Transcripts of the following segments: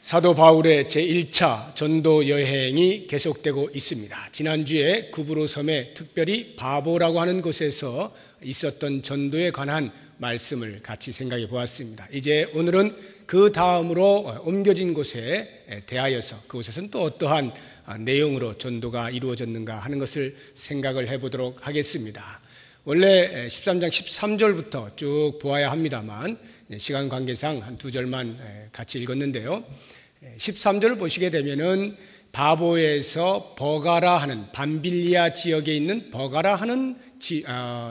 사도 바울의 제1차 전도 여행이 계속되고 있습니다. 지난주에 구브로 섬에 특별히 바보라고 하는 곳에서 있었던 전도에 관한 말씀을 같이 생각해 보았습니다. 이제 오늘은 그 다음으로 옮겨진 곳에 대하여서 그곳에서는 또 어떠한 내용으로 전도가 이루어졌는가 하는 것을 생각을 해보도록 하겠습니다. 원래 13장 13절부터 쭉 보아야 합니다만 시간 관계상 한 두 절만 같이 읽었는데요. 13절을 보시게 되면은 바보에서 버가라 하는 밤빌리아 지역에 있는 버가라 하는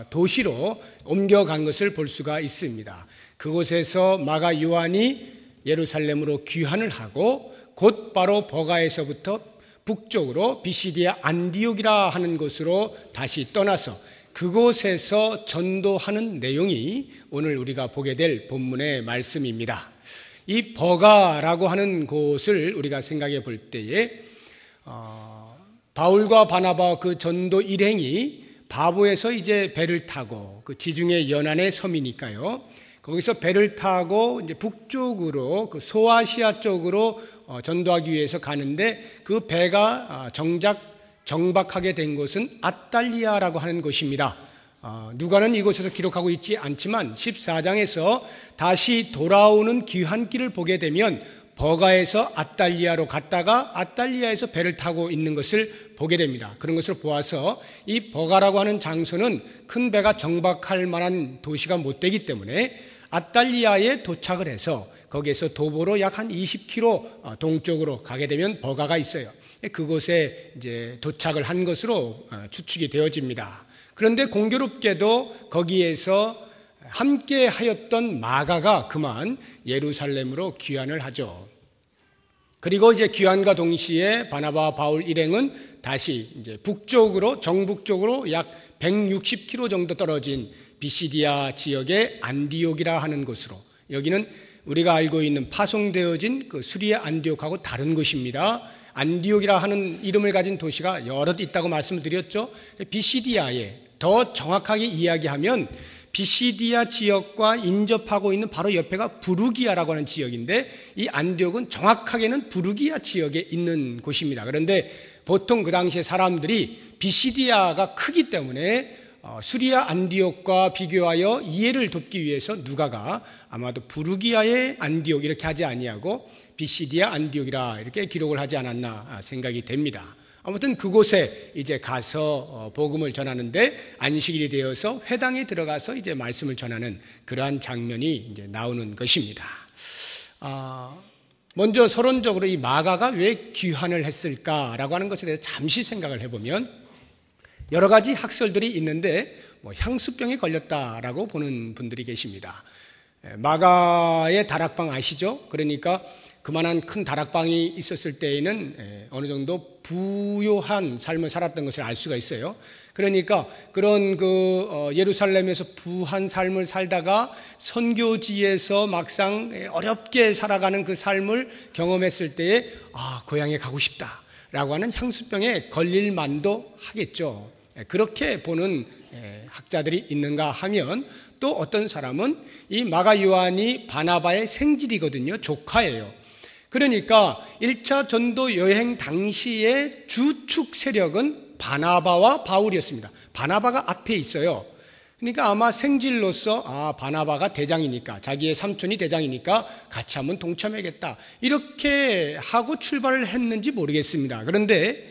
도시로 옮겨간 것을 볼 수가 있습니다. 그곳에서 마가 요한이 예루살렘으로 귀환을 하고 곧바로 버가에서부터 북쪽으로 비시디아 안디옥이라 하는 곳으로 다시 떠나서 그곳에서 전도하는 내용이 오늘 우리가 보게 될 본문의 말씀입니다. 이 버가라고 하는 곳을 우리가 생각해 볼 때에 바울과 바나바 그 전도 일행이 바보에서 이제 배를 타고 그 지중해 연안의 섬이니까요. 거기서 배를 타고 이제 북쪽으로 그 소아시아 쪽으로 전도하기 위해서 가는데 그 배가 정작 정박하게 된 곳은 아탈리아라고 하는 곳입니다. 누가는 이곳에서 기록하고 있지 않지만 14장에서 다시 돌아오는 귀환길을 보게 되면 버가에서 아탈리아로 갔다가 아탈리아에서 배를 타고 있는 것을 보게 됩니다. 그런 것을 보아서 이 버가라고 하는 장소는 큰 배가 정박할 만한 도시가 못 되기 때문에 아탈리아에 도착을 해서 거기에서 도보로 약 한 20km 동쪽으로 가게 되면 버가가 있어요. 그곳에 이제 도착을 한 것으로 추측이 되어집니다. 그런데 공교롭게도 거기에서 함께 하였던 마가가 그만 예루살렘으로 귀환을 하죠. 그리고 이제 귀환과 동시에 바나바 바울 일행은 다시 이제 북쪽으로 정북쪽으로 약 160km 정도 떨어진 비시디아 지역의 안디옥이라 하는 곳으로, 여기는 우리가 알고 있는 파송되어진 그 수리아 안디옥하고 다른 곳입니다. 안디옥이라 하는 이름을 가진 도시가 여럿 있다고 말씀을 드렸죠. 비시디아에 더 정확하게 이야기하면 비시디아 지역과 인접하고 있는 바로 옆에가 부르기아라고 하는 지역인데 이 안디옥은 정확하게는 부르기아 지역에 있는 곳입니다. 그런데 보통 그 당시에 사람들이 비시디아가 크기 때문에 수리아 안디옥과 비교하여 이해를 돕기 위해서 누가가 아마도 부르기아의 안디옥 이렇게 하지 아니하고 비시디아 안디옥이라 이렇게 기록을 하지 않았나 생각이 됩니다. 아무튼 그곳에 이제 가서 복음을 전하는데 안식일이 되어서 회당에 들어가서 이제 말씀을 전하는 그러한 장면이 이제 나오는 것입니다. 먼저 서론적으로 이 마가가 왜 귀환을 했을까라고 하는 것에 대해서 잠시 생각을 해보면 여러 가지 학설들이 있는데 향수병에 걸렸다라고 보는 분들이 계십니다. 마가의 다락방 아시죠? 그러니까 그만한 큰 다락방이 있었을 때에는 어느 정도 부요한 삶을 살았던 것을 알 수가 있어요. 그러니까 그런 예루살렘에서 부한 삶을 살다가 선교지에서 막상 어렵게 살아가는 그 삶을 경험했을 때에 고향에 가고 싶다라고 하는 향수병에 걸릴 만도 하겠죠. 그렇게 보는 학자들이 있는가 하면 또 어떤 사람은 이 마가 요한이 바나바의 생질이거든요. 조카예요. 그러니까 1차 전도 여행 당시의 주축 세력은 바나바와 바울이었습니다. 바나바가 앞에 있어요. 그러니까 아마 생질로서 바나바가 대장이니까, 자기의 삼촌이 대장이니까 같이 한번 동참해야겠다 이렇게 하고 출발을 했는지 모르겠습니다. 그런데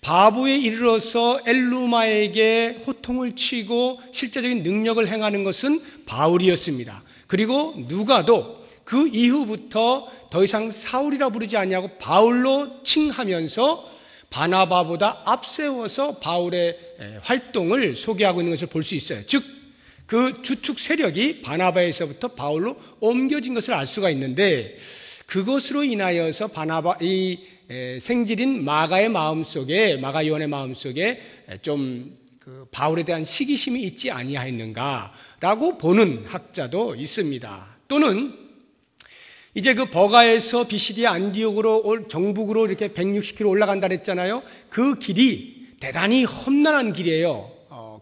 바보에 이르러서 엘루마에게 호통을 치고 실제적인 능력을 행하는 것은 바울이었습니다. 그리고 누가도 그 이후부터 더 이상 사울이라 부르지 아니하고 바울로 칭하면서 바나바보다 앞세워서 바울의 활동을 소개하고 있는 것을 볼 수 있어요. 즉, 그 주축 세력이 바나바에서부터 바울로 옮겨진 것을 알 수가 있는데 그것으로 인하여서 이 생질인 마가 요한의 마음속에 좀 바울에 대한 시기심이 있지 아니하였는가라고 보는 학자도 있습니다. 또는 이제 그 버가에서 비시디아 안디옥으로 정북으로 이렇게 160km 올라간다 그랬잖아요. 그 길이 대단히 험난한 길이에요.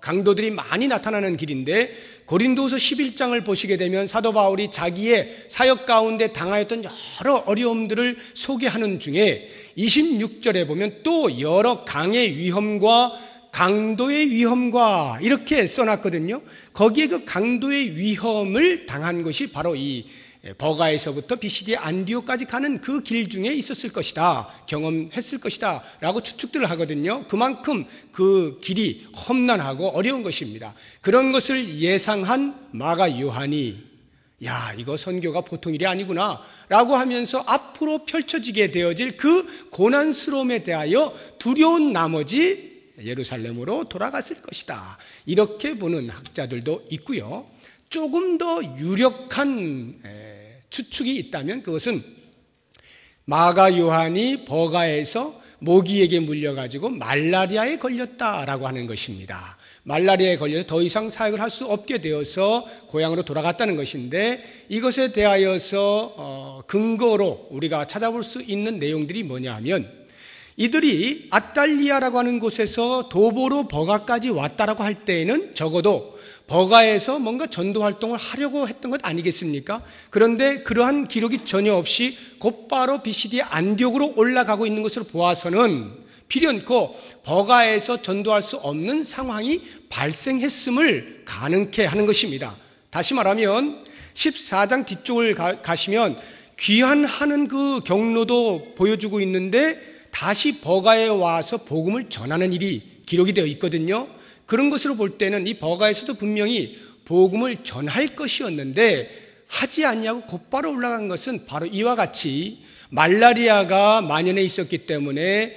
강도들이 많이 나타나는 길인데 고린도서 11장을 보시게 되면 사도 바울이 자기의 사역 가운데 당하였던 여러 어려움들을 소개하는 중에 26절에 보면 또 여러 강의 위험과 강도의 위험과 이렇게 써놨거든요. 거기에 그 강도의 위험을 당한 것이 바로 이 버가에서부터 비시디의 안디옥까지 가는 그 길 중에 있었을 것이다, 경험했을 것이다 라고 추측들을 하거든요. 그만큼 그 길이 험난하고 어려운 것입니다. 그런 것을 예상한 마가 요한이 야, 이거 선교가 보통 일이 아니구나 라고 하면서 앞으로 펼쳐지게 되어질 그 고난스러움에 대하여 두려운 나머지 예루살렘으로 돌아갔을 것이다, 이렇게 보는 학자들도 있고요. 조금 더 유력한 추측이 있다면 그것은 마가 요한이 버가에서 모기에게 물려가지고 말라리아에 걸렸다라고 하는 것입니다. 말라리아에 걸려서 더 이상 사역을 할 수 없게 되어서 고향으로 돌아갔다는 것인데, 이것에 대하여서 근거로 우리가 찾아볼 수 있는 내용들이 뭐냐 하면, 이들이 아탈리아라고 하는 곳에서 도보로 버가까지 왔다라고 할 때에는 적어도 버가에서 뭔가 전도 활동을 하려고 했던 것 아니겠습니까? 그런데 그러한 기록이 전혀 없이 곧바로 비시디의 안디옥으로 올라가고 있는 것으로 보아서는 필연코 버가에서 전도할 수 없는 상황이 발생했음을 가능케 하는 것입니다. 다시 말하면 14장 뒤쪽을 가시면 귀환하는 그 경로도 보여주고 있는데 다시 버가에 와서 복음을 전하는 일이 기록이 되어 있거든요. 그런 것으로 볼 때는 이 버가에서도 분명히 복음을 전할 것이었는데 하지 않냐고 곧바로 올라간 것은 바로 이와 같이 말라리아가 만연해 있었기 때문에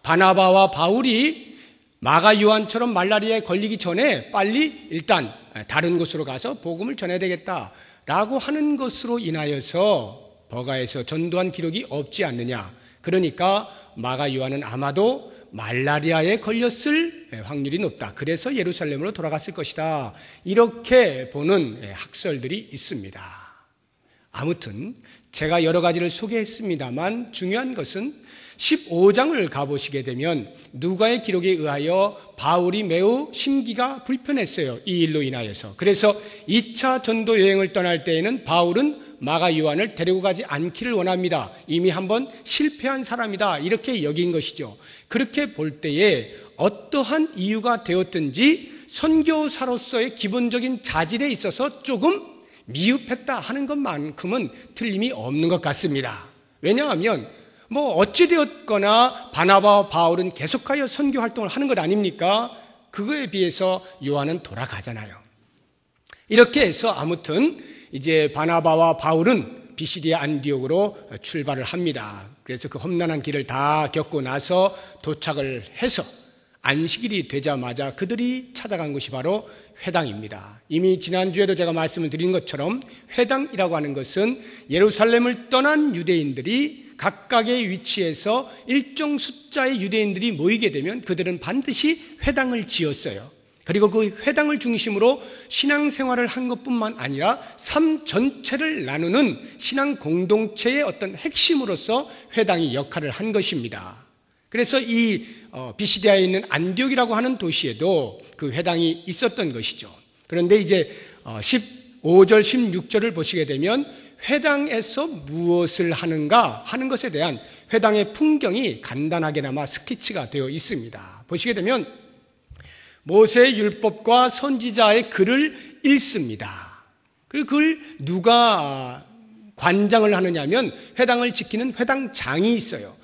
바나바와 바울이 마가 요한처럼 말라리아에 걸리기 전에 빨리 일단 다른 곳으로 가서 복음을 전해야 되겠다라고 하는 것으로 인하여서 버가에서 전도한 기록이 없지 않느냐. 그러니까 마가 요한은 아마도 말라리아에 걸렸을 확률이 높다. 그래서 예루살렘으로 돌아갔을 것이다. 이렇게 보는 학설들이 있습니다. 아무튼 제가 여러 가지를 소개했습니다만 중요한 것은 15장을 가보시게 되면 누가의 기록에 의하여 바울이 매우 심기가 불편했어요. 이 일로 인하여서. 그래서 2차 전도 여행을 떠날 때에는 바울은 마가 요한을 데리고 가지 않기를 원합니다. 이미 한번 실패한 사람이다, 이렇게 여긴 것이죠. 그렇게 볼 때에 어떠한 이유가 되었든지 선교사로서의 기본적인 자질에 있어서 조금 미흡했다 하는 것만큼은 틀림이 없는 것 같습니다. 왜냐하면 어찌되었거나 바나바와 바울은 계속하여 선교 활동을 하는 것 아닙니까? 그거에 비해서 요한은 돌아가잖아요. 이렇게 해서 아무튼 이제 바나바와 바울은 비시디아 안디옥으로 출발을 합니다. 그래서 그 험난한 길을 다 겪고 나서 도착을 해서 안식일이 되자마자 그들이 찾아간 곳이 바로 회당입니다. 이미 지난주에도 제가 말씀을 드린 것처럼 회당이라고 하는 것은 예루살렘을 떠난 유대인들이 각각의 위치에서 일정 숫자의 유대인들이 모이게 되면 그들은 반드시 회당을 지었어요. 그리고 그 회당을 중심으로 신앙생활을 한 것뿐만 아니라 삶 전체를 나누는 신앙 공동체의 어떤 핵심으로서 회당이 역할을 한 것입니다. 그래서 이 비시디아에 있는 안디옥이라고 하는 도시에도 그 회당이 있었던 것이죠. 그런데 이제 15절 16절을 보시게 되면 회당에서 무엇을 하는가 하는 것에 대한 회당의 풍경이 간단하게나마 스케치가 되어 있습니다. 보시게 되면 모세의 율법과 선지자의 글을 읽습니다. 그리고 그걸 누가 관장을 하느냐면 회당을 지키는 회당장이 있어요.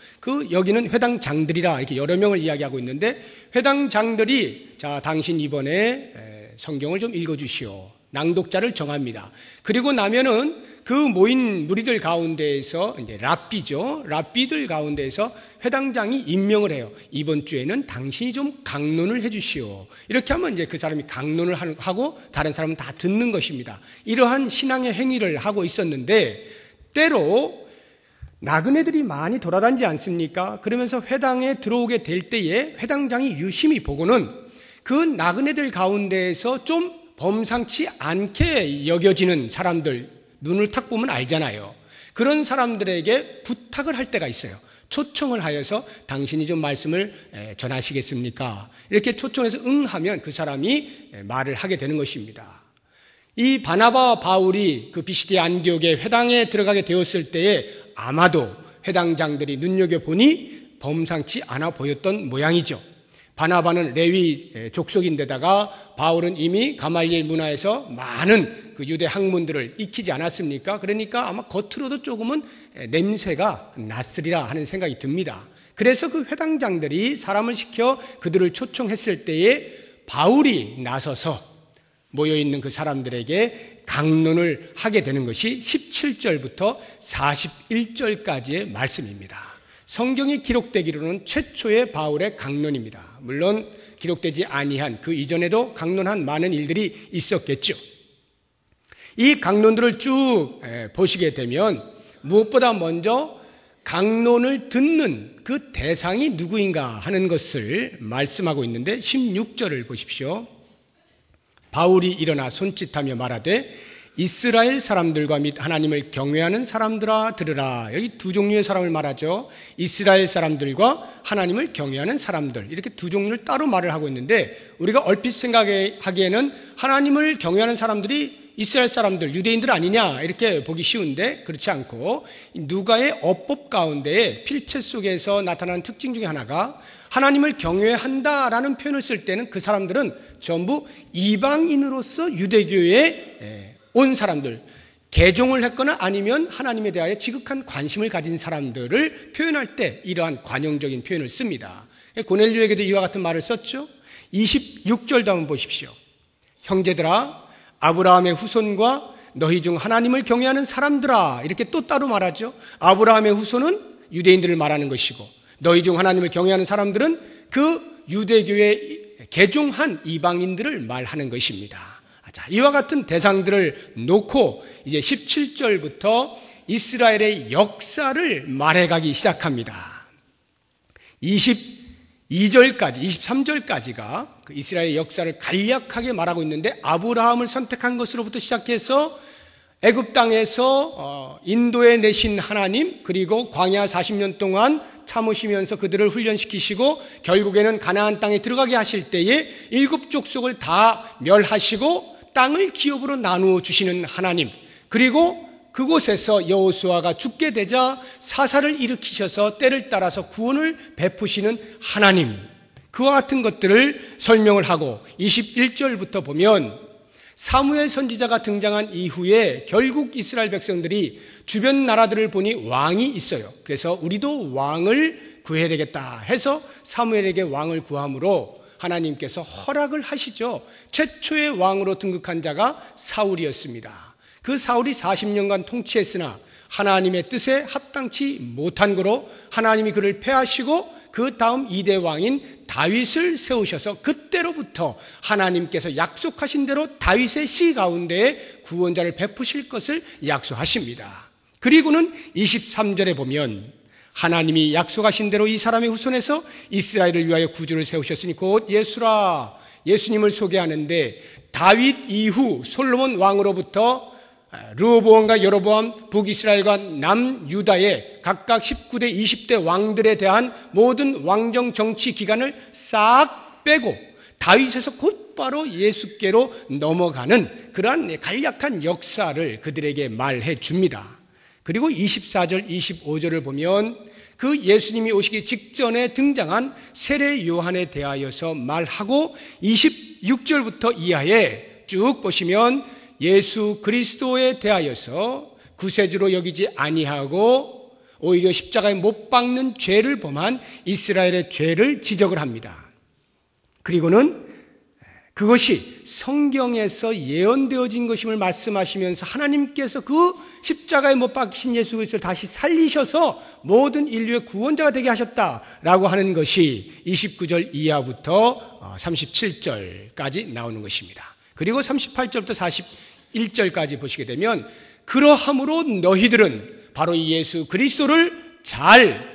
여기는 회당장들이라 이렇게 여러 명을 이야기하고 있는데, 회당장들이 자, 당신 이번에 성경을 좀 읽어주시오. 낭독자를 정합니다. 그리고 나면은 그 모인 무리들 가운데에서 이제 랍비죠. 랍비들 가운데에서 회당장이 임명을 해요. 이번 주에는 당신이 좀 강론을 해주시오. 이렇게 하면 이제 그 사람이 강론을 하고 다른 사람은 다 듣는 것입니다. 이러한 신앙의 행위를 하고 있었는데, 때로 나그네들이 많이 돌아다니지 않습니까? 그러면서 회당에 들어오게 될 때에 회당장이 유심히 보고는 그 나그네들 가운데에서 좀 범상치 않게 여겨지는 사람들, 눈을 탁 보면 알잖아요. 그런 사람들에게 부탁을 할 때가 있어요. 초청을 하여서 당신이 좀 말씀을 전하시겠습니까? 이렇게 초청해서 응하면 그 사람이 말을 하게 되는 것입니다. 이 바나바와 바울이 그 비시디 안디옥의 회당에 들어가게 되었을 때에 아마도 회당장들이 눈여겨보니 범상치 않아 보였던 모양이죠. 바나바는 레위 족속인데다가 바울은 이미 가말리엘 문화에서 많은 그 유대 학문들을 익히지 않았습니까? 그러니까 아마 겉으로도 조금은 냄새가 났으리라 하는 생각이 듭니다. 그래서 그 회당장들이 사람을 시켜 그들을 초청했을 때에 바울이 나서서 모여있는 그 사람들에게 강론을 하게 되는 것이 17절부터 41절까지의 말씀입니다. 성경이 기록되기로는 최초의 바울의 강론입니다. 물론 기록되지 아니한 그 이전에도 강론한 많은 일들이 있었겠죠. 이 강론들을 쭉 보시게 되면 무엇보다 먼저 강론을 듣는 그 대상이 누구인가 하는 것을 말씀하고 있는데 16절을 보십시오. 바울이 일어나 손짓하며 말하되 이스라엘 사람들과 및 하나님을 경외하는 사람들아 들으라. 여기 두 종류의 사람을 말하죠. 이스라엘 사람들과 하나님을 경외하는 사람들, 이렇게 두 종류를 따로 말을 하고 있는데 우리가 얼핏 생각하기에는 하나님을 경외하는 사람들이 이스라엘 사람들, 유대인들 아니냐 이렇게 보기 쉬운데 그렇지 않고 누가의 어법 가운데 필체 속에서 나타나는 특징 중에 하나가 하나님을 경외한다라는 표현을 쓸 때는 그 사람들은 전부 이방인으로서 유대교에 온 사람들, 개종을 했거나 아니면 하나님에 대하여 지극한 관심을 가진 사람들을 표현할 때 이러한 관용적인 표현을 씁니다. 고넬료에게도 이와 같은 말을 썼죠. 26절도 한번 보십시오. 형제들아, 아브라함의 후손과 너희 중 하나님을 경외하는 사람들아, 이렇게 또 따로 말하죠. 아브라함의 후손은 유대인들을 말하는 것이고 너희 중 하나님을 경외하는 사람들은 그 유대교에 개종한 이방인들을 말하는 것입니다. 자, 이와 같은 대상들을 놓고 이제 17절부터 이스라엘의 역사를 말해가기 시작합니다. 22절까지, 23절까지가 그 이스라엘의 역사를 간략하게 말하고 있는데 아브라함을 선택한 것으로부터 시작해서 애굽 땅에서 인도에 내신 하나님, 그리고 광야 40년 동안 참으시면서 그들을 훈련시키시고 결국에는 가나안 땅에 들어가게 하실 때에 7 족속을 다 멸하시고 땅을 기업으로 나누어 주시는 하나님, 그리고 그곳에서 여호수아가 죽게 되자 사사를 일으키셔서 때를 따라서 구원을 베푸시는 하나님, 그와 같은 것들을 설명을 하고 21절부터 보면 사무엘 선지자가 등장한 이후에 결국 이스라엘 백성들이 주변 나라들을 보니 왕이 있어요. 그래서 우리도 왕을 구해야 되겠다 해서 사무엘에게 왕을 구함으로 하나님께서 허락을 하시죠. 최초의 왕으로 등극한 자가 사울이었습니다. 그 사울이 40년간 통치했으나 하나님의 뜻에 합당치 못한 거로 하나님이 그를 패하시고 그 다음 2대 왕인 다윗을 세우셔서 그때로부터 하나님께서 약속하신 대로 다윗의 씨 가운데에 구원자를 베푸실 것을 약속하십니다. 그리고는 23절에 보면 하나님이 약속하신 대로 이 사람의 후손에서 이스라엘을 위하여 구주를 세우셨으니 곧 예수라, 예수님을 소개하는데 다윗 이후 솔로몬 왕으로부터 르호보암과 여로보암, 북이스라엘과 남유다의 각각 19대, 20대 왕들에 대한 모든 왕정 정치 기간을 싹 빼고 다윗에서 곧바로 예수께로 넘어가는 그러한 간략한 역사를 그들에게 말해 줍니다. 그리고 24절, 25절을 보면 그 예수님이 오시기 직전에 등장한 세례 요한에 대하여서 말하고 26절부터 이하에 쭉 보시면 예수 그리스도에 대하여서 구세주로 여기지 아니하고 오히려 십자가에 못 박는 죄를 범한 이스라엘의 죄를 지적을 합니다. 그리고는 그것이 성경에서 예언되어진 것임을 말씀하시면서 하나님께서 그 십자가에 못 박히신 예수 그리스도를 다시 살리셔서 모든 인류의 구원자가 되게 하셨다라고 하는 것이 29절 이하부터 37절까지 나오는 것입니다. 그리고 38절부터 41절까지 보시게 되면 그러함으로 너희들은 바로 이 예수 그리스도를 잘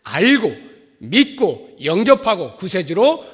알고 믿고 영접하고 구세주로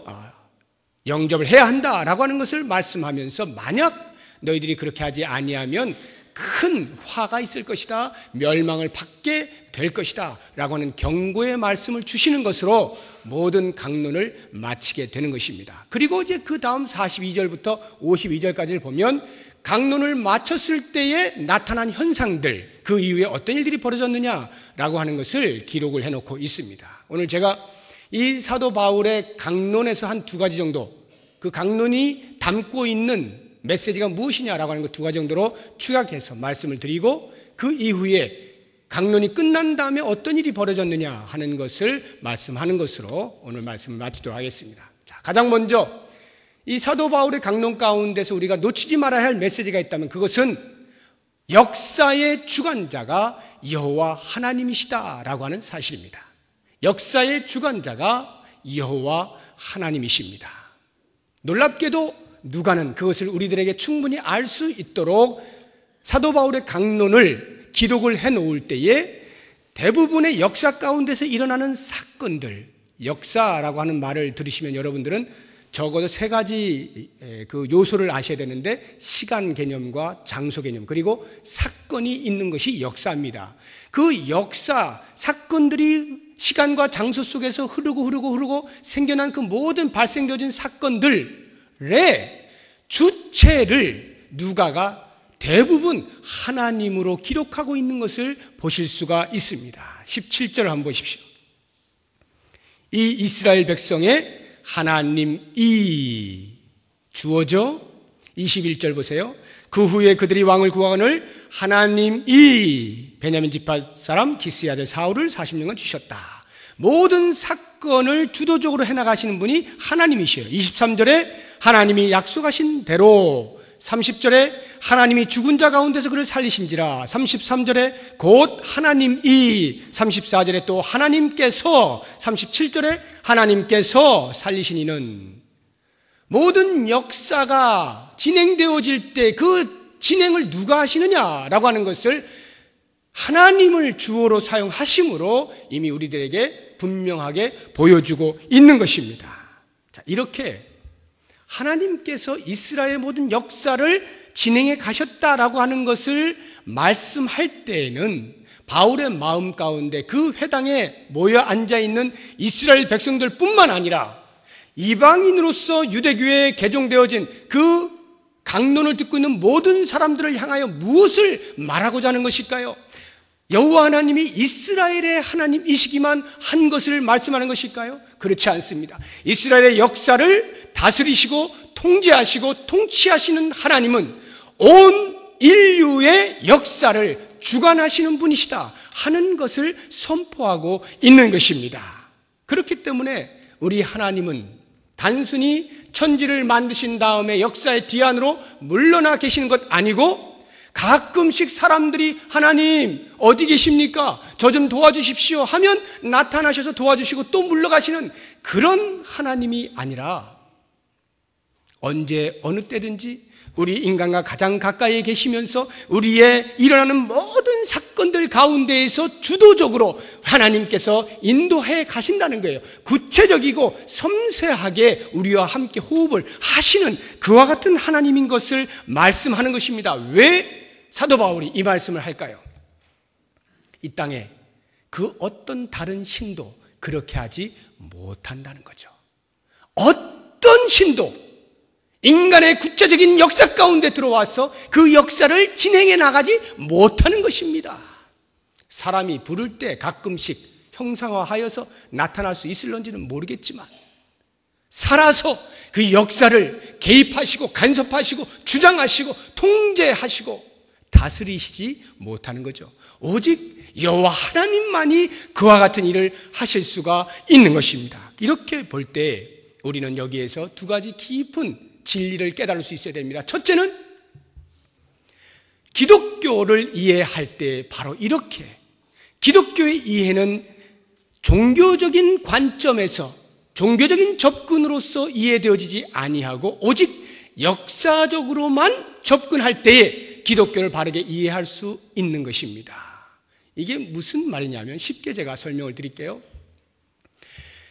영접을 해야 한다라고 하는 것을 말씀하면서 만약 너희들이 그렇게 하지 아니하면 큰 화가 있을 것이다, 멸망을 받게 될 것이다 라고 하는 경고의 말씀을 주시는 것으로 모든 강론을 마치게 되는 것입니다. 그리고 이제 그 다음 42절부터 52절까지를 보면 강론을 마쳤을 때에 나타난 현상들, 그 이후에 어떤 일들이 벌어졌느냐라고 하는 것을 기록을 해놓고 있습니다. 오늘 제가 이 사도 바울의 강론에서 한 두 가지 정도, 그 강론이 담고 있는 메시지가 무엇이냐라고 하는 것 두 가지 정도로 추격해서 말씀을 드리고, 그 이후에 강론이 끝난 다음에 어떤 일이 벌어졌느냐 하는 것을 말씀하는 것으로 오늘 말씀을 마치도록 하겠습니다. 자, 가장 먼저 이 사도 바울의 강론 가운데서 우리가 놓치지 말아야 할 메시지가 있다면 그것은 역사의 주관자가 여호와 하나님이시다라고 하는 사실입니다. 역사의 주관자가 여호와 하나님이십니다. 놀랍게도 누가는 그것을 우리들에게 충분히 알 수 있도록 사도 바울의 강론을 기록을 해놓을 때에 대부분의 역사 가운데서 일어나는 사건들, 역사라고 하는 말을 들으시면 여러분들은 적어도 세 가지 그 요소를 아셔야 되는데, 시간 개념과 장소 개념, 그리고 사건이 있는 것이 역사입니다. 그 역사, 사건들이 시간과 장소 속에서 흐르고 생겨난 그 모든 발생되어진 사건들의 주체를 누가가 대부분 하나님으로 기록하고 있는 것을 보실 수가 있습니다. 17절을 한번 보십시오. 이 이스라엘 백성의 하나님이 주어져. 21절 보세요. 그 후에 그들이 왕을 구하거늘 하나님이 베냐민 지파 사람 기스의 아들 사울을 40년간 주셨다. 모든 사건을 주도적으로 해나가시는 분이 하나님이시에요. 23절에 하나님이 약속하신 대로, 30절에 하나님이 죽은 자 가운데서 그를 살리신지라, 33절에 곧 하나님이, 34절에 또 하나님께서, 37절에 하나님께서 살리시니는, 모든 역사가 진행되어질 때 그 진행을 누가 하시느냐라고 하는 것을 하나님을 주어로 사용하심으로 이미 우리들에게 분명하게 보여주고 있는 것입니다. 자, 이렇게 하나님께서 이스라엘 모든 역사를 진행해 가셨다라고 하는 것을 말씀할 때에는 바울의 마음 가운데 그 회당에 모여 앉아있는 이스라엘 백성들 뿐만 아니라 이방인으로서 유대교에 개종되어진 그 강론을 듣고 있는 모든 사람들을 향하여 무엇을 말하고자 하는 것일까요? 여호와 하나님이 이스라엘의 하나님이시기만 한 것을 말씀하는 것일까요? 그렇지 않습니다. 이스라엘의 역사를 다스리시고 통제하시고 통치하시는 하나님은 온 인류의 역사를 주관하시는 분이시다 하는 것을 선포하고 있는 것입니다. 그렇기 때문에 우리 하나님은 단순히 천지를 만드신 다음에 역사의 뒤안으로 물러나 계시는 것 아니고, 가끔씩 사람들이 하나님 어디 계십니까? 저 좀 도와주십시오 하면 나타나셔서 도와주시고 또 물러가시는 그런 하나님이 아니라, 언제 어느 때든지 우리 인간과 가장 가까이에 계시면서 우리의 일어나는 모든 사건들 가운데에서 주도적으로 하나님께서 인도해 가신다는 거예요. 구체적이고 섬세하게 우리와 함께 호흡을 하시는 그와 같은 하나님인 것을 말씀하는 것입니다. 왜 사도 바울이 이 말씀을 할까요? 이 땅에 그 어떤 다른 신도 그렇게 하지 못한다는 거죠. 어떤 신도 인간의 구체적인 역사 가운데 들어와서 그 역사를 진행해 나가지 못하는 것입니다. 사람이 부를 때 가끔씩 형상화하여서 나타날 수 있을런지는 모르겠지만, 살아서 그 역사를 개입하시고 간섭하시고 주장하시고 통제하시고 다스리시지 못하는 거죠. 오직 여호와 하나님만이 그와 같은 일을 하실 수가 있는 것입니다. 이렇게 볼 때 우리는 여기에서 두 가지 깊은 진리를 깨달을 수 있어야 됩니다. 첫째는 기독교를 이해할 때 바로 이렇게, 기독교의 이해는 종교적인 관점에서 종교적인 접근으로서 이해되어지지 아니하고 오직 역사적으로만 접근할 때에 기독교를 바르게 이해할 수 있는 것입니다. 이게 무슨 말이냐면 쉽게 제가 설명을 드릴게요.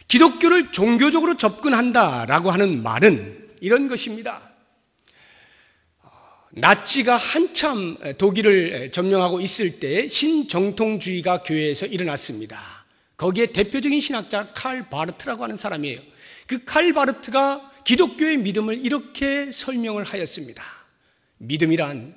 기독교를 종교적으로 접근한다라고 하는 말은 이런 것입니다. 나치가 한참 독일을 점령하고 있을 때 신정통주의가 교회에서 일어났습니다. 거기에 대표적인 신학자 칼 바르트라고 하는 사람이에요. 그 칼 바르트가 기독교의 믿음을 이렇게 설명을 하였습니다. 믿음이란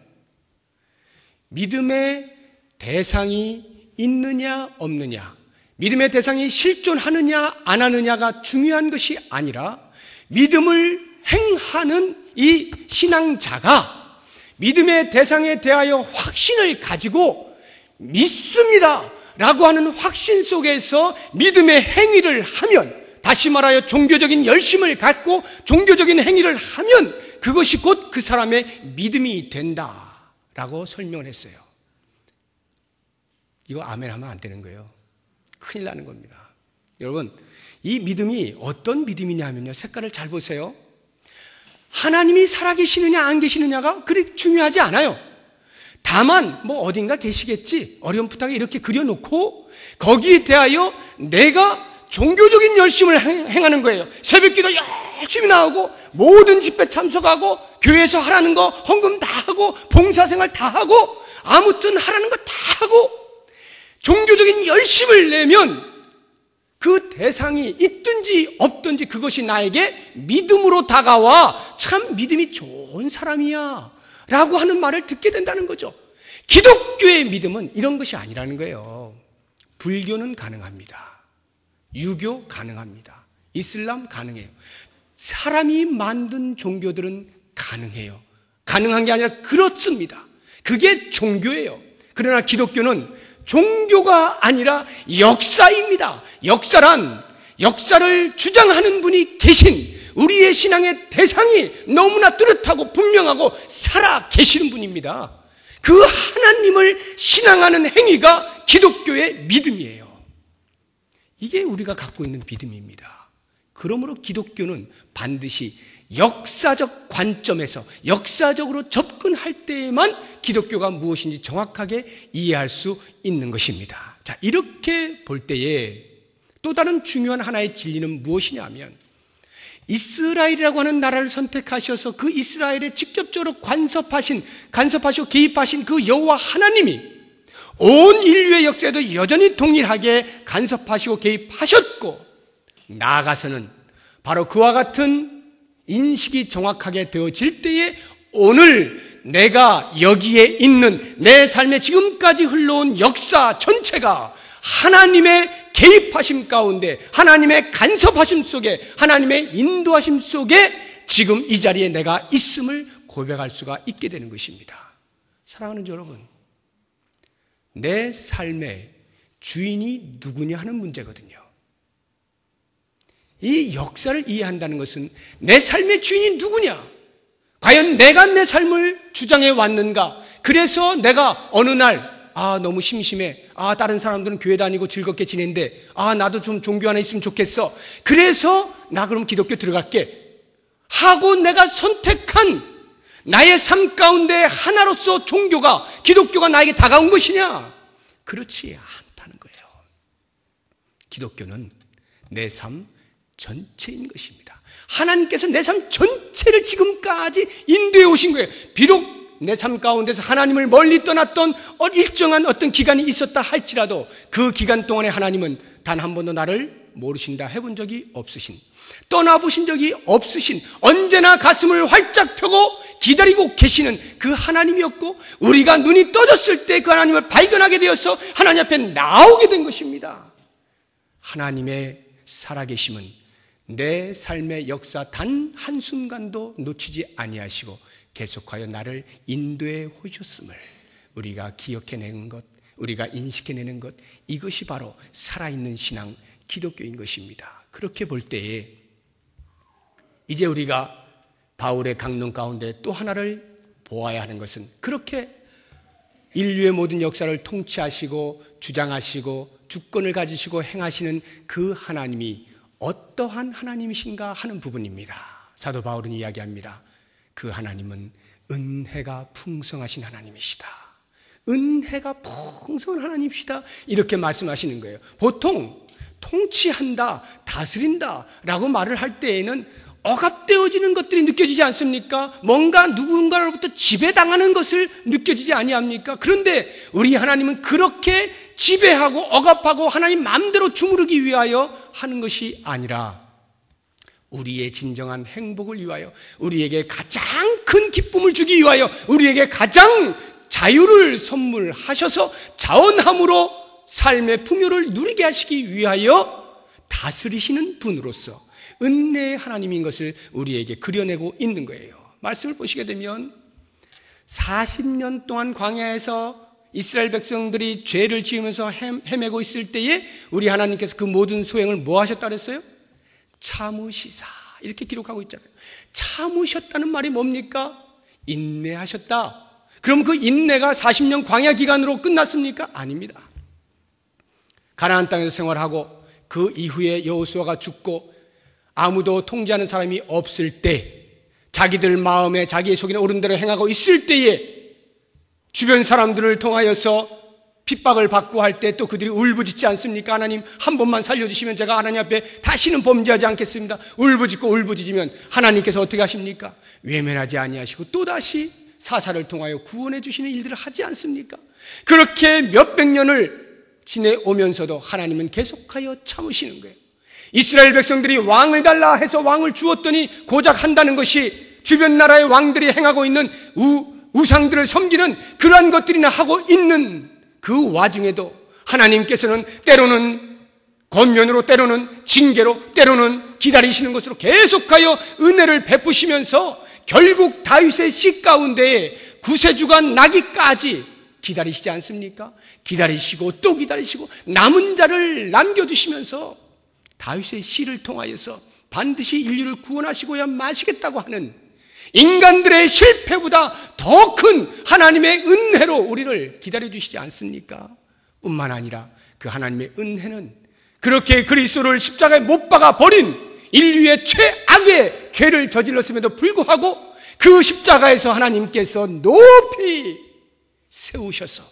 믿음의 대상이 있느냐 없느냐, 믿음의 대상이 실존하느냐 안 하느냐가 중요한 것이 아니라 믿음을 행하는 이 신앙자가 믿음의 대상에 대하여 확신을 가지고 믿습니다 라고 하는 확신 속에서 믿음의 행위를 하면, 다시 말하여 종교적인 열심을 갖고 종교적인 행위를 하면 그것이 곧 그 사람의 믿음이 된다라고 설명을 했어요. 이거 아멘 하면 안 되는 거예요. 큰일 나는 겁니다. 여러분, 이 믿음이 어떤 믿음이냐 하면요, 색깔을 잘 보세요. 하나님이 살아계시느냐 안 계시느냐가 그리 중요하지 않아요. 다만 뭐 어딘가 계시겠지, 어렴풋하게 이렇게 그려놓고 거기에 대하여 내가 종교적인 열심을 행하는 거예요. 새벽기도 열심히 나오고 모든 집회 참석하고 교회에서 하라는 거 헌금 다 하고 봉사생활 다 하고 아무튼 하라는 거 다 하고 종교적인 열심을 내면 그 대상이 있든지 없든지 그것이 나에게 믿음으로 다가와 참 믿음이 좋은 사람이야 라고 하는 말을 듣게 된다는 거죠. 기독교의 믿음은 이런 것이 아니라는 거예요. 불교는 가능합니다. 유교 가능합니다. 이슬람 가능해요. 사람이 만든 종교들은 가능해요. 가능한 게 아니라 그렇습니다. 그게 종교예요. 그러나 기독교는 종교가 아니라 역사입니다. 역사란 역사를 주장하는 분이 계신 우리의 신앙의 대상이 너무나 뚜렷하고 분명하고 살아 계시는 분입니다. 그 하나님을 신앙하는 행위가 기독교의 믿음이에요. 이게 우리가 갖고 있는 믿음입니다. 그러므로 기독교는 반드시 역사적 관점에서 역사적으로 접근할 때에만 기독교가 무엇인지 정확하게 이해할 수 있는 것입니다. 자, 이렇게 볼 때에 또 다른 중요한 하나의 진리는 무엇이냐면, 이스라엘이라고 하는 나라를 선택하셔서 그 이스라엘에 직접적으로 간섭하시고 개입하신 그 여호와 하나님이 온 인류의 역사에도 여전히 동일하게 간섭하시고 개입하셨고, 나아가서는 바로 그와 같은 인식이 정확하게 되어질 때에 오늘 내가 여기에 있는 내 삶에 지금까지 흘러온 역사 전체가 하나님의 개입하심 가운데, 하나님의 간섭하심 속에, 하나님의 인도하심 속에 지금 이 자리에 내가 있음을 고백할 수가 있게 되는 것입니다. 사랑하는 여러분, 내 삶의 주인이 누구냐 하는 문제거든요. 이 역사를 이해한다는 것은 내 삶의 주인이 누구냐? 과연 내가 내 삶을 주장해 왔는가? 그래서 내가 어느 날 너무 심심해. 다른 사람들은 교회 다니고 즐겁게 지낸데 나도 좀 종교 하나 있으면 좋겠어. 그래서 나 그럼 기독교 들어갈게 하고 내가 선택한 나의 삶 가운데 하나로서 종교가, 기독교가 나에게 다가온 것이냐? 그렇지 않다는 거예요. 기독교는 내 삶 전체인 것입니다. 하나님께서 내 삶 전체를 지금까지 인도해 오신 거예요. 비록 내 삶 가운데서 하나님을 멀리 떠났던 일정한 어떤 기간이 있었다 할지라도 그 기간 동안에 하나님은 단 한 번도 나를 모르신다 해본 적이 없으신, 떠나보신 적이 없으신, 언제나 가슴을 활짝 펴고 기다리고 계시는 그 하나님이었고, 우리가 눈이 떠졌을 때 그 하나님을 발견하게 되어서 하나님 앞에 나오게 된 것입니다. 하나님의 살아계심은 내 삶의 역사 단 한순간도 놓치지 아니하시고 계속하여 나를 인도해 오셨음을 우리가 기억해내는 것, 우리가 인식해내는 것, 이것이 바로 살아있는 신앙, 기독교인 것입니다. 그렇게 볼 때에 이제 우리가 바울의 강론 가운데 또 하나를 보아야 하는 것은, 그렇게 인류의 모든 역사를 통치하시고 주장하시고 주권을 가지시고 행하시는 그 하나님이 어떠한 하나님이신가 하는 부분입니다. 사도 바울은 이야기합니다. 그 하나님은 은혜가 풍성하신 하나님이시다. 은혜가 풍성한 하나님이시다. 이렇게 말씀하시는 거예요. 보통 통치한다, 다스린다 라고 말을 할 때에는 억압되어지는 것들이 느껴지지 않습니까? 뭔가 누군가로부터 지배당하는 것을 느껴지지 아니합니까? 그런데 우리 하나님은 그렇게 지배하고 억압하고 하나님 마음대로 주무르기 위하여 하는 것이 아니라 우리의 진정한 행복을 위하여, 우리에게 가장 큰 기쁨을 주기 위하여, 우리에게 가장 자유를 선물하셔서 자원함으로 삶의 풍요를 누리게 하시기 위하여 다스리시는 분으로서 은혜의 하나님인 것을 우리에게 그려내고 있는 거예요. 말씀을 보시게 되면 40년 동안 광야에서 이스라엘 백성들이 죄를 지으면서 헤매고 있을 때에 우리 하나님께서 그 모든 소행을 뭐 하셨다 그랬어요? 참으시사, 이렇게 기록하고 있잖아요. 참으셨다는 말이 뭡니까? 인내하셨다. 그럼 그 인내가 40년 광야 기간으로 끝났습니까? 아닙니다. 가나안 땅에서 생활하고 그 이후에 여호수아가 죽고 아무도 통제하는 사람이 없을 때, 자기들 마음에 자기의 속에 옳은 대로 행하고 있을 때에 주변 사람들을 통하여서 핍박을 받고 할 때 또 그들이 울부짖지 않습니까? 하나님 한 번만 살려주시면 제가 하나님 앞에 다시는 범죄하지 않겠습니다. 울부짖고 울부짖으면 하나님께서 어떻게 하십니까? 외면하지 아니하시고 또다시 사사를 통하여 구원해 주시는 일들을 하지 않습니까? 그렇게 몇백 년을 지내오면서도 하나님은 계속하여 참으시는 거예요. 이스라엘 백성들이 왕을 달라 해서 왕을 주었더니 고작 한다는 것이 주변 나라의 왕들이 행하고 있는 우상들을 섬기는 그러한 것들이나 하고 있는 그 와중에도 하나님께서는 때로는 권면으로, 때로는 징계로, 때로는 기다리시는 것으로 계속하여 은혜를 베푸시면서 결국 다윗의 씨 가운데 구세주가 나기까지 기다리시지 않습니까? 기다리시고 또 기다리시고 남은 자를 남겨두시면서 다윗의 씨를 통하여서 반드시 인류를 구원하시고야 마시겠다고 하는 인간들의 실패보다 더 큰 하나님의 은혜로 우리를 기다려주시지 않습니까? 뿐만 아니라 그 하나님의 은혜는 그렇게 그리스도를 십자가에 못 박아 버린 인류의 최악의 죄를 저질렀음에도 불구하고 그 십자가에서 하나님께서 높이 세우셔서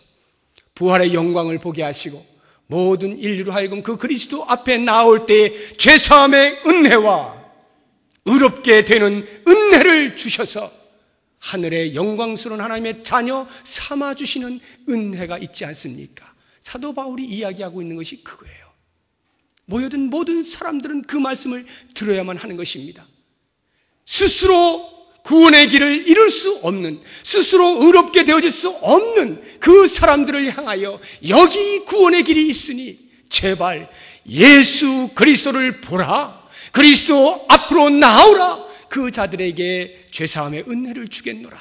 부활의 영광을 보게 하시고 모든 인류로 하여금 그 그리스도 앞에 나올 때에 죄사함의 은혜와 의롭게 되는 은혜를 주셔서 하늘의 영광스러운 하나님의 자녀 삼아주시는 은혜가 있지 않습니까? 사도 바울이 이야기하고 있는 것이 그거예요. 모여든 모든 사람들은 그 말씀을 들어야만 하는 것입니다. 스스로 구원의 길을 이룰 수 없는, 스스로 의롭게 되어질 수 없는 그 사람들을 향하여 여기 구원의 길이 있으니 제발 예수 그리스도를 보라, 그리스도 앞으로 나오라, 그 자들에게 죄사함의 은혜를 주겠노라,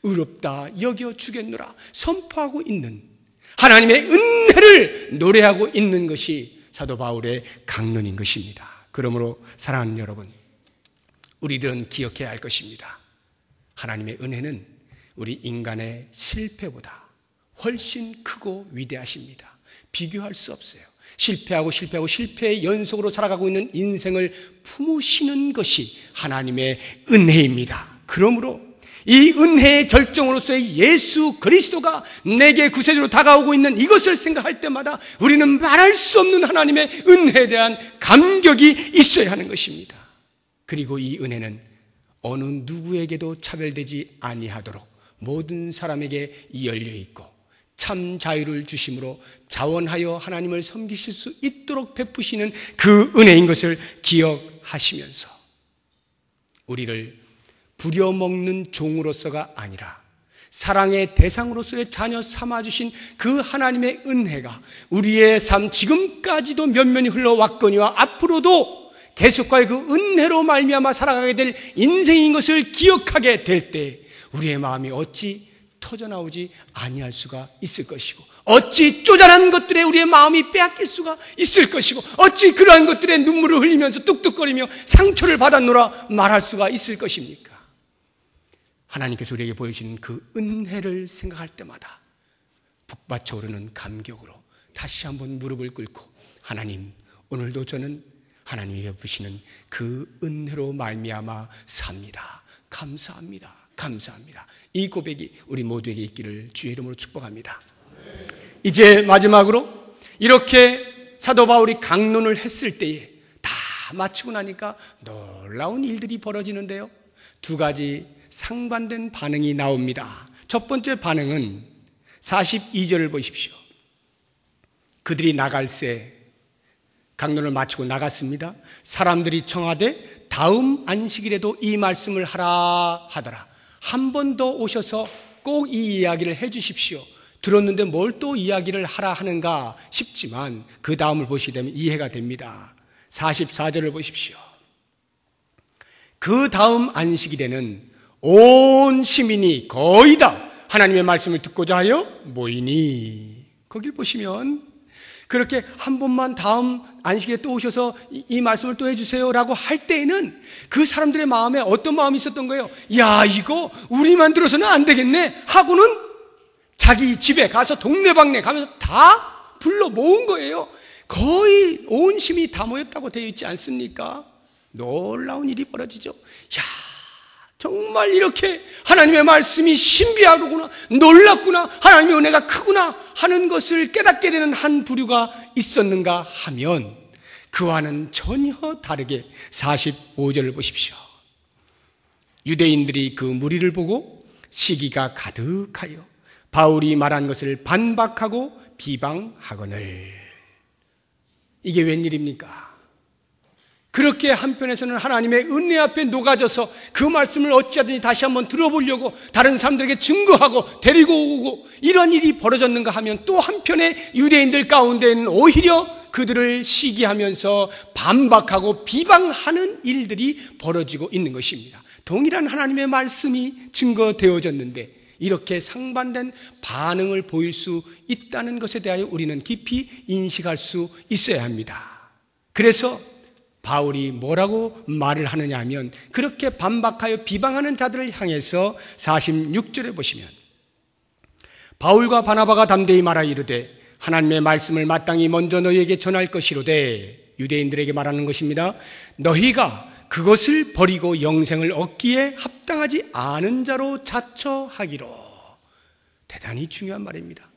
의롭다 여겨 주겠노라 선포하고 있는 하나님의 은혜를 노래하고 있는 것이 사도 바울의 강론인 것입니다. 그러므로 사랑하는 여러분, 우리들은 기억해야 할 것입니다. 하나님의 은혜는 우리 인간의 실패보다 훨씬 크고 위대하십니다. 비교할 수 없어요. 실패하고 실패의 연속으로 살아가고 있는 인생을 품으시는 것이 하나님의 은혜입니다. 그러므로 이 은혜의 절정으로서의 예수 그리스도가 내게 구세주로 다가오고 있는 이것을 생각할 때마다 우리는 말할 수 없는 하나님의 은혜에 대한 감격이 있어야 하는 것입니다. 그리고 이 은혜는 어느 누구에게도 차별되지 아니하도록 모든 사람에게 열려 있고 참 자유를 주심으로 자원하여 하나님을 섬기실 수 있도록 베푸시는 그 은혜인 것을 기억하시면서 우리를 부려먹는 종으로서가 아니라 사랑의 대상으로서의 자녀 삼아주신 그 하나님의 은혜가 우리의 삶 지금까지도 면면이 흘러왔거니와 앞으로도 계속과의 그 은혜로 말미암아 살아가게 될 인생인 것을 기억하게 될 때 우리의 마음이 어찌 터져나오지 아니할 수가 있을 것이고, 어찌 쪼잔한 것들에 우리의 마음이 빼앗길 수가 있을 것이고, 어찌 그러한 것들에 눈물을 흘리면서 뚝뚝거리며 상처를 받았노라 말할 수가 있을 것입니까? 하나님께서 우리에게 보여주시는 그 은혜를 생각할 때마다 북받쳐 오르는 감격으로 다시 한번 무릎을 꿇고, 하나님, 오늘도 저는 하나님이 베푸시는 그 은혜로 말미암아 삽니다. 감사합니다. 감사합니다. 이 고백이 우리 모두에게 있기를 주의 이름으로 축복합니다. 이제 마지막으로 이렇게 사도 바울이 강론을 했을 때에 다 마치고 나니까 놀라운 일들이 벌어지는데요. 두 가지 상반된 반응이 나옵니다. 첫 번째 반응은 42절을 보십시오. 그들이 나갈새 강론을 마치고 나갔습니다. 사람들이 청하되 다음 안식일에도 이 말씀을 하라 하더라. 한 번 더 오셔서 꼭 이 이야기를 해 주십시오. 들었는데 뭘 또 이야기를 하라 하는가 싶지만 그 다음을 보시게 되면 이해가 됩니다. 44절을 보십시오. 그 다음 안식일에는 온 시민이 거의 다 하나님의 말씀을 듣고자 하여 모이니, 거길 보시면 그렇게 한 번만 다음 안식일에 또 오셔서 이 말씀을 또 해주세요 라고 할 때에는 그 사람들의 마음에 어떤 마음이 있었던 거예요? 야, 이거 우리만 들어서는 안 되겠네 하고는 자기 집에 가서 동네방네 가면서 다 불러 모은 거예요. 거의 온 시민이 다 모였다고 되어 있지 않습니까? 놀라운 일이 벌어지죠. 야, 정말 이렇게 하나님의 말씀이 신비하구나, 놀랍구나, 하나님의 은혜가 크구나 하는 것을 깨닫게 되는 한 부류가 있었는가 하면 그와는 전혀 다르게 45절을 보십시오. 유대인들이 그 무리를 보고 시기가 가득하여 바울이 말한 것을 반박하고 비방하거늘. 이게 웬일입니까? 그렇게 한편에서는 하나님의 은혜 앞에 녹아져서 그 말씀을 어찌하든지 다시 한번 들어보려고 다른 사람들에게 증거하고 데리고 오고 이런 일이 벌어졌는가 하면 또 한편에 유대인들 가운데는 오히려 그들을 시기하면서 반박하고 비방하는 일들이 벌어지고 있는 것입니다. 동일한 하나님의 말씀이 증거되어졌는데 이렇게 상반된 반응을 보일 수 있다는 것에 대하여 우리는 깊이 인식할 수 있어야 합니다. 그래서 바울이 뭐라고 말을 하느냐 하면 그렇게 반박하여 비방하는 자들을 향해서 46절에 보시면 바울과 바나바가 담대히 말하 이르되 하나님의 말씀을 마땅히 먼저 너희에게 전할 것이로되, 유대인들에게 말하는 것입니다. 너희가 그것을 버리고 영생을 얻기에 합당하지 않은 자로 자처하기로. 대단히 중요한 말입니다.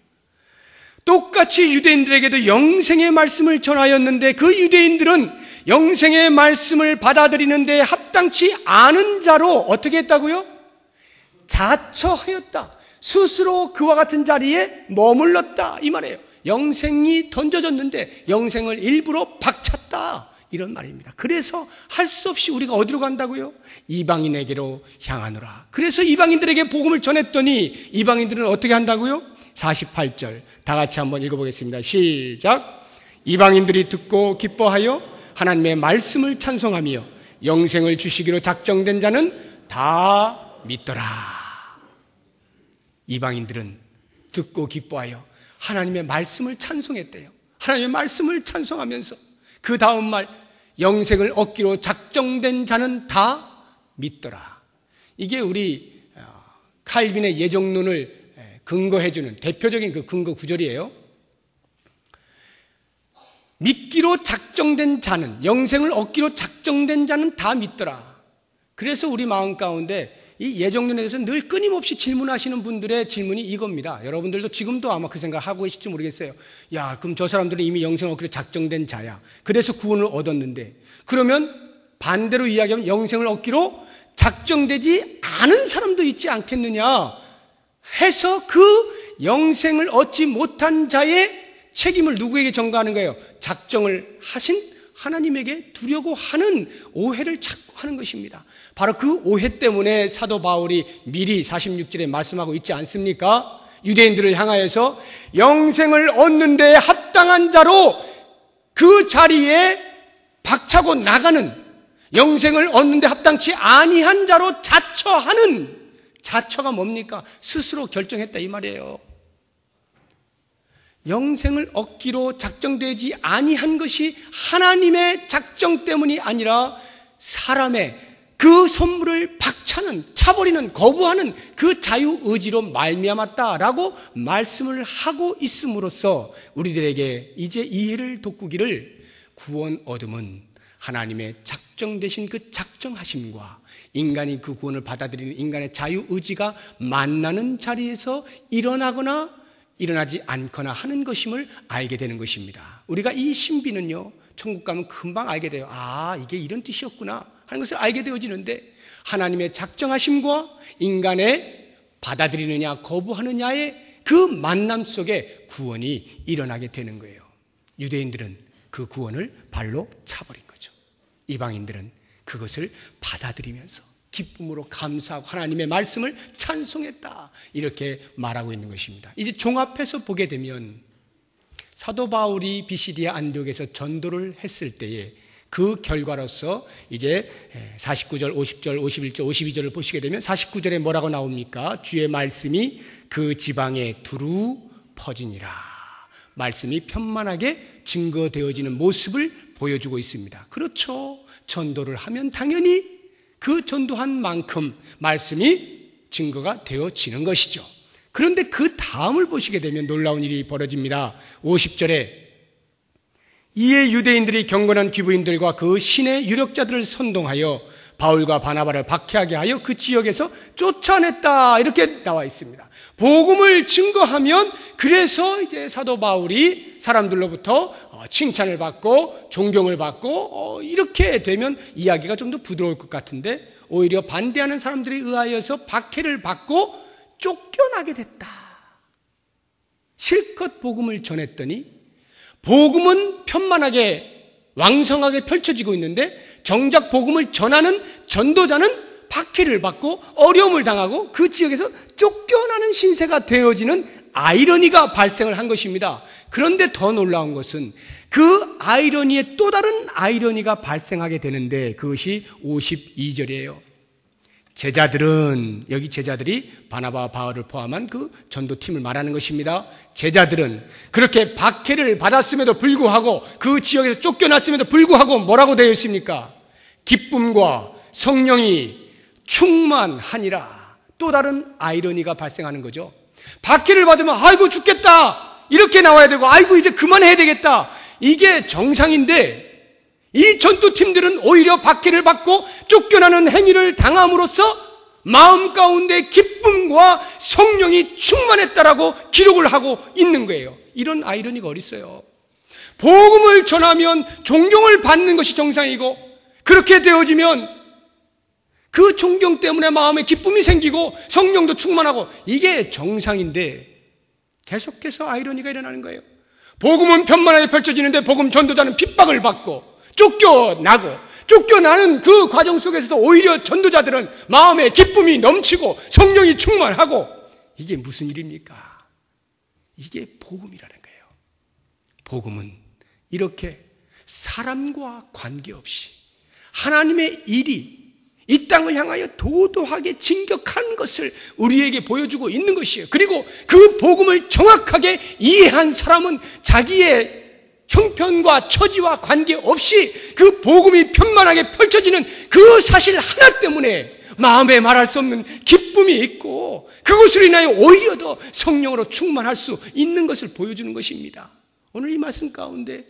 똑같이 유대인들에게도 영생의 말씀을 전하였는데 그 유대인들은 영생의 말씀을 받아들이는데 합당치 않은 자로 어떻게 했다고요? 자처하였다. 스스로 그와 같은 자리에 머물렀다 이 말이에요. 영생이 던져졌는데 영생을 일부러 박찼다 이런 말입니다. 그래서 할 수 없이 우리가 어디로 간다고요? 이방인에게로 향하노라. 그래서 이방인들에게 복음을 전했더니 이방인들은 어떻게 한다고요? 48절 다 같이 한번 읽어보겠습니다. 시작. 이방인들이 듣고 기뻐하여 하나님의 말씀을 찬송하며 영생을 주시기로 작정된 자는 다 믿더라. 이방인들은 듣고 기뻐하여 하나님의 말씀을 찬송했대요. 하나님의 말씀을 찬송하면서 그 다음 말 영생을 얻기로 작정된 자는 다 믿더라. 이게 우리 칼빈의 예정론을 근거해주는 대표적인 그 근거 구절이에요. 믿기로 작정된 자는, 영생을 얻기로 작정된 자는 다 믿더라. 그래서 우리 마음 가운데 이 예정론에 대해서 늘 끊임없이 질문하시는 분들의 질문이 이겁니다. 여러분들도 지금도 아마 그 생각하고 계실지 모르겠어요. 야, 그럼 저 사람들은 이미 영생을 얻기로 작정된 자야. 그래서 구원을 얻었는데, 그러면 반대로 이야기하면 영생을 얻기로 작정되지 않은 사람도 있지 않겠느냐 해서 그 영생을 얻지 못한 자의 책임을 누구에게 전가하는 거예요? 작정을 하신 하나님에게 두려고 하는 오해를 자꾸 하는 것입니다. 바로 그 오해 때문에 사도 바울이 미리 46절에 말씀하고 있지 않습니까? 유대인들을 향하여서 영생을 얻는 데 합당한 자로 그 자리에 박차고 나가는, 영생을 얻는 데 합당치 아니한 자로 자처하는, 자처가 뭡니까? 스스로 결정했다 이 말이에요. 영생을 얻기로 작정되지 아니한 것이 하나님의 작정 때문이 아니라 사람의 그 선물을 박차는, 차버리는, 거부하는 그 자유의지로 말미암았다라고 말씀을 하고 있음으로써 우리들에게 이제 이해를 돋구기를, 구원 얻음은 하나님의 작정되신 그 작정하심과 인간이 그 구원을 받아들이는 인간의 자유의지가 만나는 자리에서 일어나거나 일어나지 않거나 하는 것임을 알게 되는 것입니다. 우리가 이 신비는요, 천국 가면 금방 알게 돼요. 아, 이게 이런 뜻이었구나 하는 것을 알게 되어지는데, 하나님의 작정하심과 인간의 받아들이느냐 거부하느냐의 그 만남 속에 구원이 일어나게 되는 거예요. 유대인들은 그 구원을 발로 차버린 거죠. 이방인들은 그것을 받아들이면서 기쁨으로 감사하고 하나님의 말씀을 찬송했다, 이렇게 말하고 있는 것입니다. 이제 종합해서 보게 되면 사도 바울이 비시디아 안디옥에서 전도를 했을 때에 그 결과로서 이제 49절, 50절, 51절, 52절을 보시게 되면 49절에 뭐라고 나옵니까? 주의 말씀이 그 지방에 두루 퍼지니라. 말씀이 편만하게 증거되어지는 모습을 보여주고 있습니다. 그렇죠. 전도를 하면 당연히 그 전도한 만큼 말씀이 증거가 되어지는 것이죠. 그런데 그 다음을 보시게 되면 놀라운 일이 벌어집니다. 50절에 이에 유대인들이 경건한 귀부인들과 그 신의 유력자들을 선동하여 바울과 바나바를 박해하게 하여 그 지역에서 쫓아냈다, 이렇게 나와 있습니다. 복음을 증거하면 그래서 이제 사도 바울이 사람들로부터 칭찬을 받고 존경을 받고 이렇게 되면 이야기가 좀 더 부드러울 것 같은데, 오히려 반대하는 사람들에 의하여서 박해를 받고 쫓겨나게 됐다. 실컷 복음을 전했더니 복음은 편만하게 왕성하게 펼쳐지고 있는데 정작 복음을 전하는 전도자는 박해를 받고 어려움을 당하고 그 지역에서 쫓겨나는 신세가 되어지는 아이러니가 발생을 한 것입니다. 그런데 더 놀라운 것은 그 아이러니에 또 다른 아이러니가 발생하게 되는데 그것이 52절이에요. 제자들은, 여기 제자들이 바나바와 바울을 포함한 그 전도팀을 말하는 것입니다. 제자들은 그렇게 박해를 받았음에도 불구하고 그 지역에서 쫓겨났음에도 불구하고 뭐라고 되어 있습니까? 기쁨과 성령이 충만하니라. 또 다른 아이러니가 발생하는 거죠. 박해를 받으면 아이고 죽겠다 이렇게 나와야 되고 아이고 이제 그만해야 되겠다, 이게 정상인데 이 전도팀들은 오히려 박해를 받고 쫓겨나는 행위를 당함으로써 마음 가운데 기쁨과 성령이 충만했다라고 기록을 하고 있는 거예요. 이런 아이러니가 어디 있어요? 복음을 전하면 존경을 받는 것이 정상이고, 그렇게 되어지면 그 존경 때문에 마음에 기쁨이 생기고 성령도 충만하고, 이게 정상인데 계속해서 아이러니가 일어나는 거예요. 복음은 편만하게 펼쳐지는데 복음 전도자는 핍박을 받고 쫓겨나는 그 과정 속에서도 오히려 전도자들은 마음에 기쁨이 넘치고 성령이 충만하고, 이게 무슨 일입니까? 이게 복음이라는 거예요. 복음은 이렇게 사람과 관계없이 하나님의 일이 이 땅을 향하여 도도하게 진격한 것을 우리에게 보여주고 있는 것이에요. 그리고 그 복음을 정확하게 이해한 사람은 자기의 형편과 처지와 관계없이 그 복음이 편만하게 펼쳐지는 그 사실 하나 때문에 마음에 말할 수 없는 기쁨이 있고, 그것으로 인하여 오히려 더 성령으로 충만할 수 있는 것을 보여주는 것입니다. 오늘 이 말씀 가운데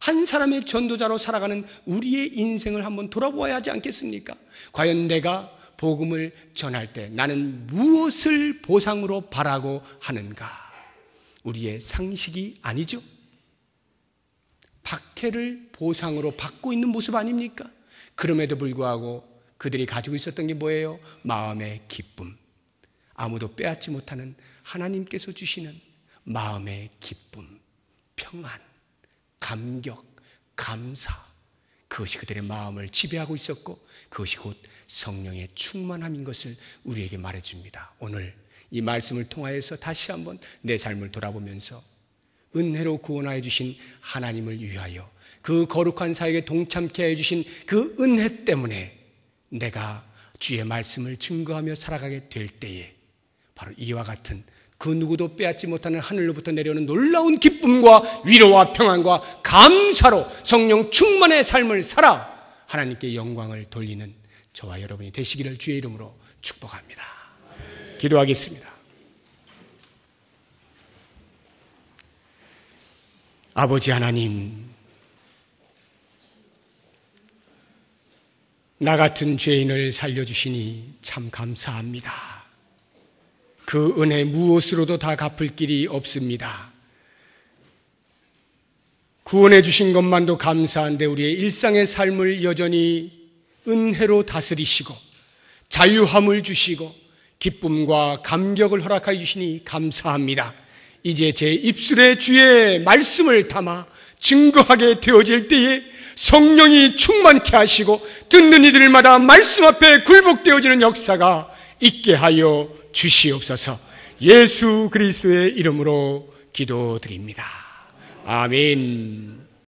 한 사람의 전도자로 살아가는 우리의 인생을 한번 돌아보아야 하지 않겠습니까? 과연 내가 복음을 전할 때 나는 무엇을 보상으로 바라고 하는가? 우리의 상식이 아니죠. 박해를 보상으로 받고 있는 모습 아닙니까? 그럼에도 불구하고 그들이 가지고 있었던 게 뭐예요? 마음의 기쁨. 아무도 빼앗지 못하는 하나님께서 주시는 마음의 기쁨, 평안, 감격, 감사, 그것이 그들의 마음을 지배하고 있었고 그것이 곧 성령의 충만함인 것을 우리에게 말해줍니다. 오늘 이 말씀을 통하여서 다시 한번 내 삶을 돌아보면서 은혜로 구원하여 주신 하나님을 위하여 그 거룩한 사역에 동참케 하여 주신 그 은혜 때문에 내가 주의 말씀을 증거하며 살아가게 될 때에 바로 이와 같은 그 누구도 빼앗지 못하는 하늘로부터 내려오는 놀라운 기쁨과 위로와 평안과 감사로 성령 충만의 삶을 살아 하나님께 영광을 돌리는 저와 여러분이 되시기를 주의 이름으로 축복합니다. 기도하겠습니다. 아버지 하나님, 나 같은 죄인을 살려주시니 참 감사합니다. 그 은혜 무엇으로도 다 갚을 길이 없습니다. 구원해 주신 것만도 감사한데 우리의 일상의 삶을 여전히 은혜로 다스리시고 자유함을 주시고 기쁨과 감격을 허락하여 주시니 감사합니다. 이제 제 입술에 주의 말씀을 담아 증거하게 되어질 때에 성령이 충만케 하시고 듣는 이들마다 말씀 앞에 굴복되어지는 역사가 있게 하여 주시옵소서. 예수 그리스도의 이름으로 기도드립니다. 아멘.